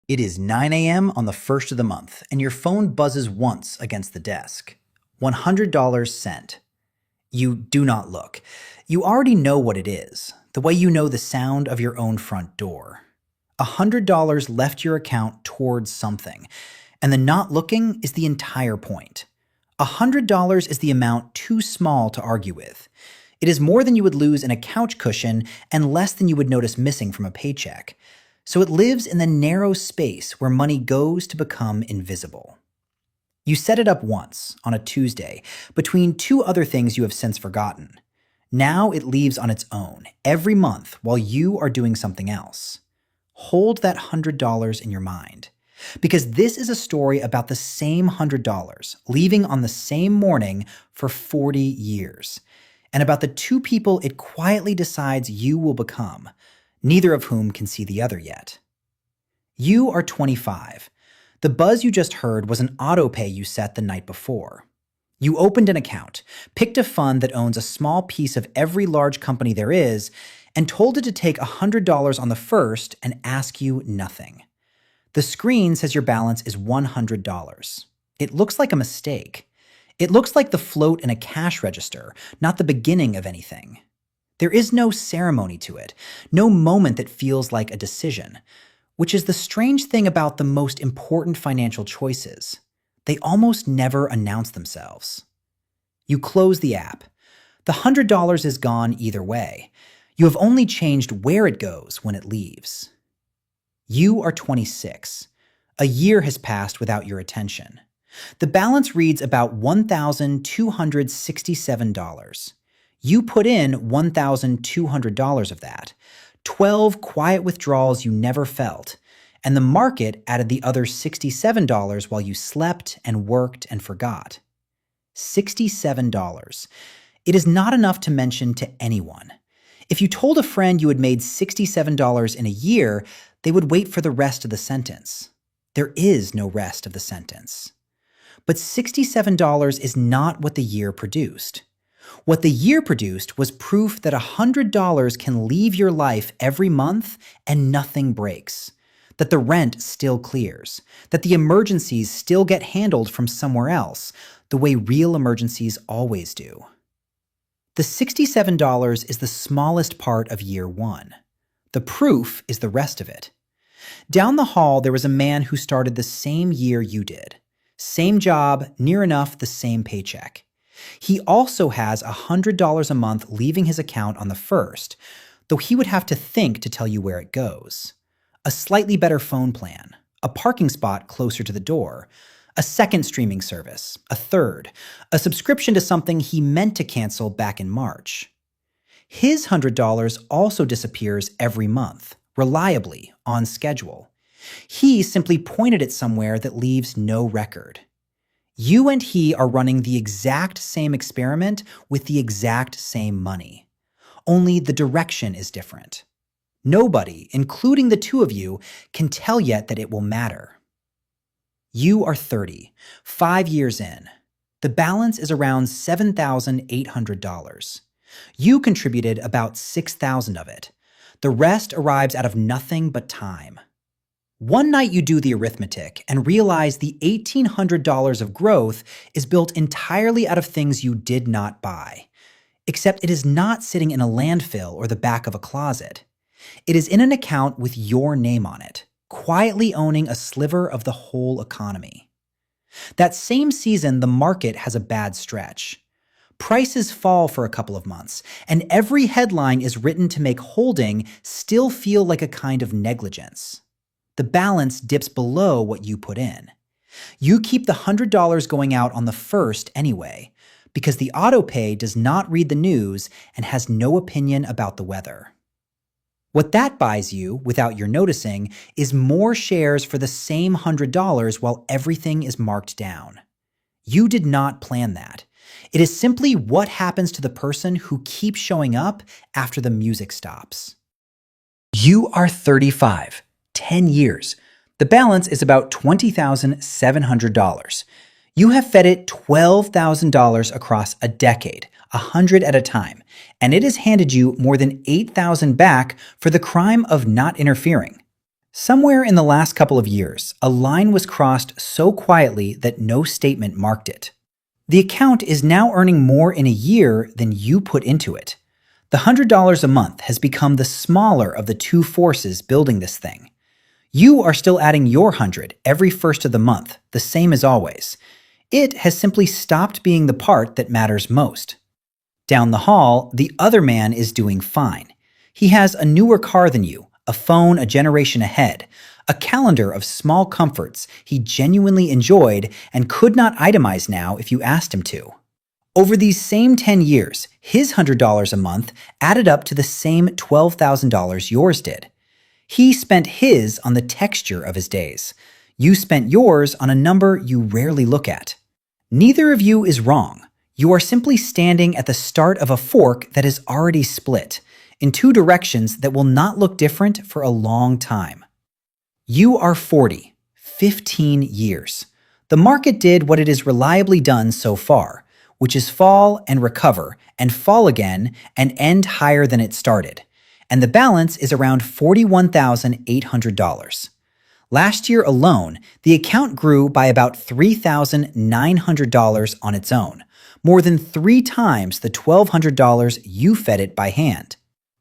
It is 9 a.m. on the first of the month, and your phone buzzes once against the desk. $100 sent. You do not look. You already know what it is, the way you know the sound of your own front door. $100 left your account towards something, and the not looking is the entire point. $100 is the amount too small to argue with. It is more than you would lose in a couch cushion and less than you would notice missing from a paycheck. So it lives in the narrow space where money goes to become invisible. You set it up once, on a Tuesday, between two other things you have since forgotten. Now it leaves on its own, every month, while you are doing something else. Hold that $100 in your mind. Because this is a story about the same $100 leaving on the same morning for 40 years, and about the two people it quietly decides you will become, neither of whom can see the other yet. You are 25. The buzz you just heard was an auto pay you set the night before. You opened an account, picked a fund that owns a small piece of every large company there is, and told it to take $100 on the first and ask you nothing. The screen says your balance is $100. It looks like a mistake. It looks like the float in a cash register, not the beginning of anything. There is no ceremony to it, no moment that feels like a decision, which is the strange thing about the most important financial choices. They almost never announce themselves. You close the app. The $100 is gone either way. You have only changed where it goes when it leaves. You are 26. A year has passed without your attention. The balance reads about $1,267. You put in $1,200 of that, 12 quiet withdrawals you never felt, and the market added the other $67 while you slept and worked and forgot. $67. It is not enough to mention to anyone. If you told a friend you had made $67 in a year, they would wait for the rest of the sentence. There is no rest of the sentence. But $67 is not what the year produced. What the year produced was proof that $100 can leave your life every month and nothing breaks, that the rent still clears, that the emergencies still get handled from somewhere else, the way real emergencies always do. The $67 is the smallest part of year one. The proof is the rest of it. Down the hall, there was a man who started the same year you did. Same job, near enough the same paycheck. He also has $100 a month leaving his account on the first, though he would have to think to tell you where it goes. A slightly better phone plan, a parking spot closer to the door, a second streaming service, a third, a subscription to something he meant to cancel back in March. His $100 also disappears every month, reliably, on schedule. He simply pointed it somewhere that leaves no record. You and he are running the exact same experiment with the exact same money. Only the direction is different. Nobody, including the two of you, can tell yet that it will matter. You are 30, 5 years in. The balance is around $7,800. You contributed about $6,000 of it. The rest arrives out of nothing but time. One night you do the arithmetic and realize the $1,800 of growth is built entirely out of things you did not buy. Except it is not sitting in a landfill or the back of a closet. It is in an account with your name on it, quietly owning a sliver of the whole economy. That same season, the market has a bad stretch. Prices fall for a couple of months, and every headline is written to make holding still feel like a kind of negligence. The balance dips below what you put in. You keep the $100 going out on the first anyway, because the auto pay does not read the news and has no opinion about the weather. What that buys you, without your noticing, is more shares for the same $100 while everything is marked down. You did not plan that. It is simply what happens to the person who keeps showing up after the music stops. You are 35, 10 years. The balance is about $20,700. You have fed it $12,000 across a decade, 100 at a time, and it has handed you more than $8,000 back for the crime of not interfering. Somewhere in the last couple of years, a line was crossed so quietly that no statement marked it. The account is now earning more in a year than you put into it. The $100 a month has become the smaller of the two forces building this thing. You are still adding your 100 every first of the month, the same as always. It has simply stopped being the part that matters most. Down the hall, the other man is doing fine. He has a newer car than you, a phone a generation ahead, a calendar of small comforts he genuinely enjoyed and could not itemize now if you asked him to. Over these same 10 years, his $100 a month added up to the same $12,000 yours did. He spent his on the texture of his days. You spent yours on a number you rarely look at. Neither of you is wrong. You are simply standing at the start of a fork that is already split, in two directions that will not look different for a long time. You are 40, 15 years. The market did what it has reliably done so far, which is fall and recover, and fall again, and end higher than it started. And the balance is around $41,800. Last year alone, the account grew by about $3,900 on its own, more than 3 times the $1,200 you fed it by hand.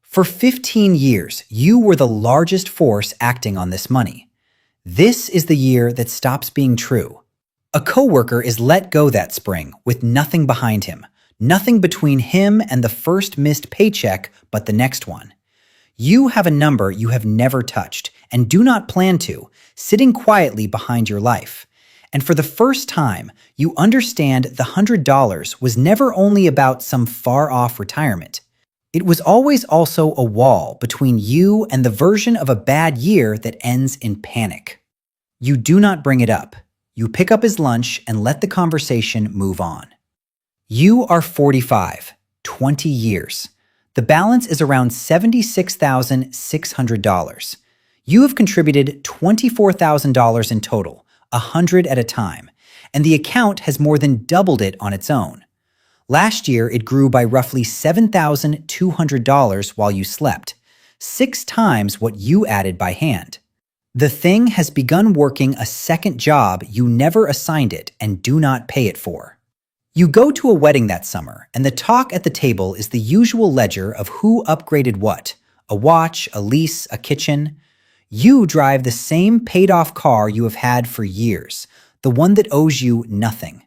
For 15 years, you were the largest force acting on this money. This is the year that stops being true. A coworker is let go that spring with nothing behind him, nothing between him and the first missed paycheck but the next one. You have a number you have never touched and do not plan to, sitting quietly behind your life. And for the first time, you understand the $100 was never only about some far-off retirement. It was always also a wall between you and the version of a bad year that ends in panic. You do not bring it up. You pick up his lunch and let the conversation move on. You are 45, 20 years. The balance is around $76,600. You have contributed $24,000 in total, 100 at a time, and the account has more than doubled it on its own. Last year, it grew by roughly $7,200 while you slept, 6 times what you added by hand. The thing has begun working a second job you never assigned it and do not pay it for. You go to a wedding that summer, and the talk at the table is the usual ledger of who upgraded what: a watch, a lease, a kitchen. You drive the same paid-off car you have had for years, the one that owes you nothing.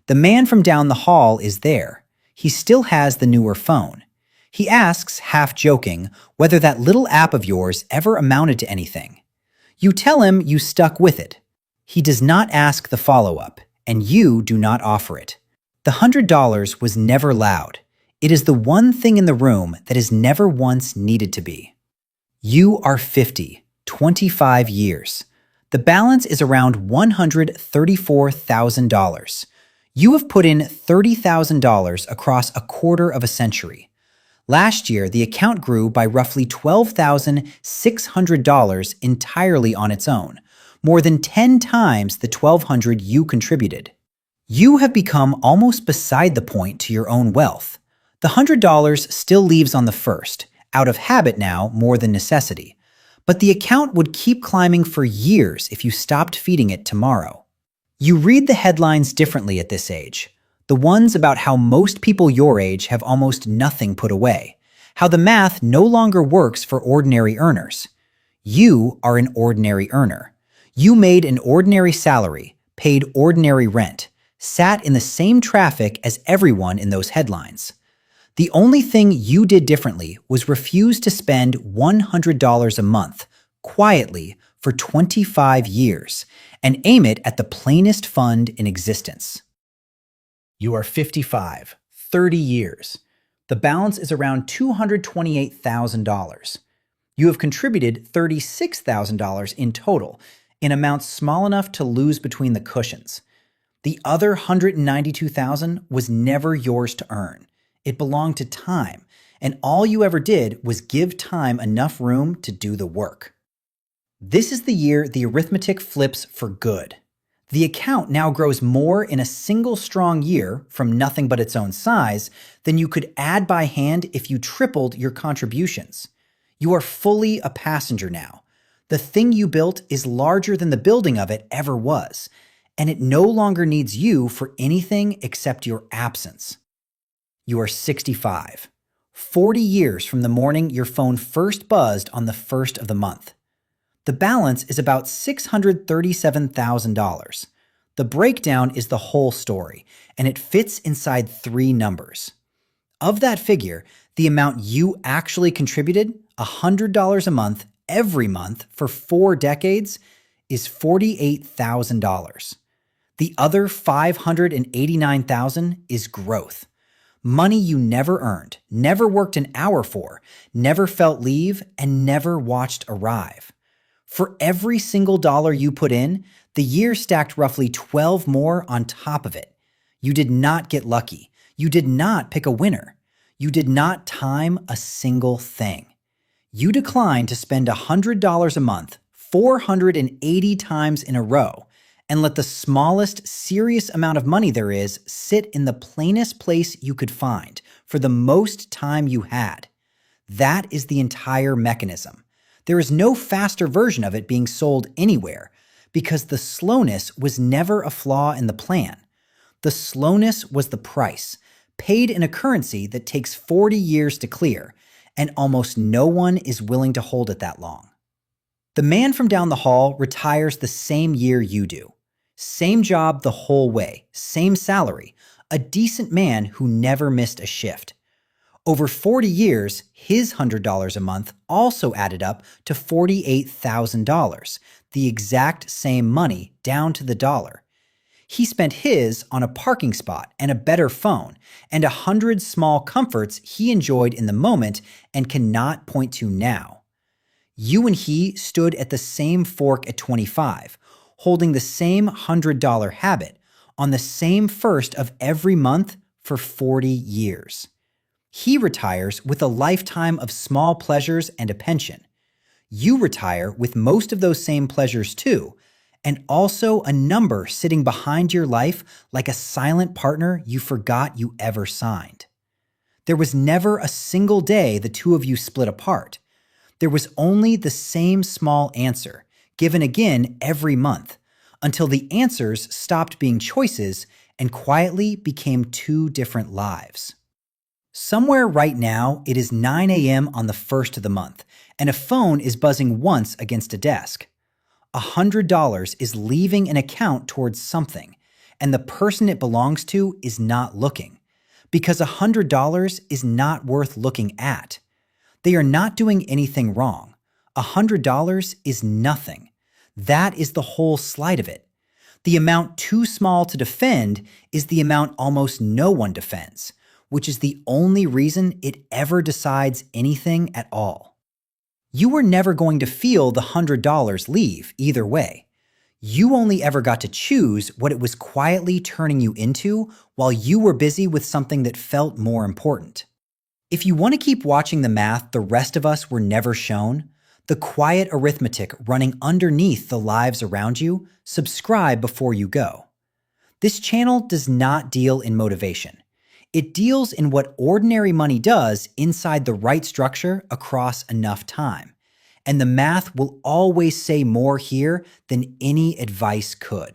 The man from down the hall is there. He still has the newer phone. He asks, half joking, whether that little app of yours ever amounted to anything. You tell him you stuck with it. He does not ask the follow-up, and you do not offer it. The $100 was never loud. It is the one thing in the room that has never once needed to be. You are 50, 25 years. The balance is around $134,000. You have put in $30,000 across a quarter of a century. Last year, the account grew by roughly $12,600 entirely on its own, more than 10 times the $1,200 you contributed. You have become almost beside the point to your own wealth. The $100 still leaves on the first, out of habit now more than necessity, but the account would keep climbing for years if you stopped feeding it tomorrow. You read the headlines differently at this age. The ones about how most people your age have almost nothing put away, how the math no longer works for ordinary earners. You are an ordinary earner. You made an ordinary salary, paid ordinary rent, sat in the same traffic as everyone in those headlines. The only thing you did differently was refuse to spend $100 a month, quietly, for 25 years, and aim it at the plainest fund in existence. You are 55, 30 years. The balance is around $228,000. You have contributed $36,000 in total, in amounts small enough to lose between the cushions. The other $192,000 was never yours to earn. It belonged to time, and all you ever did was give time enough room to do the work. This is the year the arithmetic flips for good. The account now grows more in a single strong year from nothing but its own size than you could add by hand if you tripled your contributions. You are fully a passenger now. The thing you built is larger than the building of it ever was, and it no longer needs you for anything except your absence. You are 65, 40 years from the morning your phone first buzzed on the first of the month. The balance is about $637,000. The breakdown is the whole story, and it fits inside 3 numbers. Of that figure, the amount you actually contributed, $100 a month, every month for 4 decades, is $48,000. The other $589,000 is growth. Money you never earned, never worked an hour for, never felt leave, and never watched arrive. For every single dollar you put in, the year stacked roughly 12 more on top of it. You did not get lucky. You did not pick a winner. You did not time a single thing. You declined to spend $100 a month 480 times in a row and let the smallest serious amount of money there is sit in the plainest place you could find for the most time you had. That is the entire mechanism. There is no faster version of it being sold anywhere because the slowness was never a flaw in the plan. The slowness was the price, paid in a currency that takes 40 years to clear, and almost no one is willing to hold it that long. The man from down the hall retires the same year you do. Same job the whole way, same salary, a decent man who never missed a shift. Over 40 years, his $100 a month also added up to $48,000, the exact same money down to the dollar. He spent his on a parking spot and a better phone and 100 small comforts he enjoyed in the moment and cannot point to now. You and he stood at the same fork at 25, holding the same $100 habit on the same first of every month for 40 years. He retires with a lifetime of small pleasures and a pension. You retire with most of those same pleasures too, and also a number sitting behind your life like a silent partner you forgot you ever signed. There was never a single day the two of you split apart. There was only the same small answer, given again every month, until the answers stopped being choices and quietly became 2 different lives. Somewhere right now, it is 9 a.m. on the first of the month, and a phone is buzzing once against a desk. $100 is leaving an account towards something, and the person it belongs to is not looking, because $100 is not worth looking at. They are not doing anything wrong. $100 is nothing. That is the whole sleight of it. The amount too small to defend is the amount almost no one defends, which is the only reason it ever decides anything at all. You were never going to feel the $100 leave either way. You only ever got to choose what it was quietly turning you into while you were busy with something that felt more important. If you want to keep watching the math the rest of us were never shown, the quiet arithmetic running underneath the lives around you, subscribe before you go. This channel does not deal in motivation. It deals in what ordinary money does inside the right structure across enough time. And the math will always say more here than any advice could.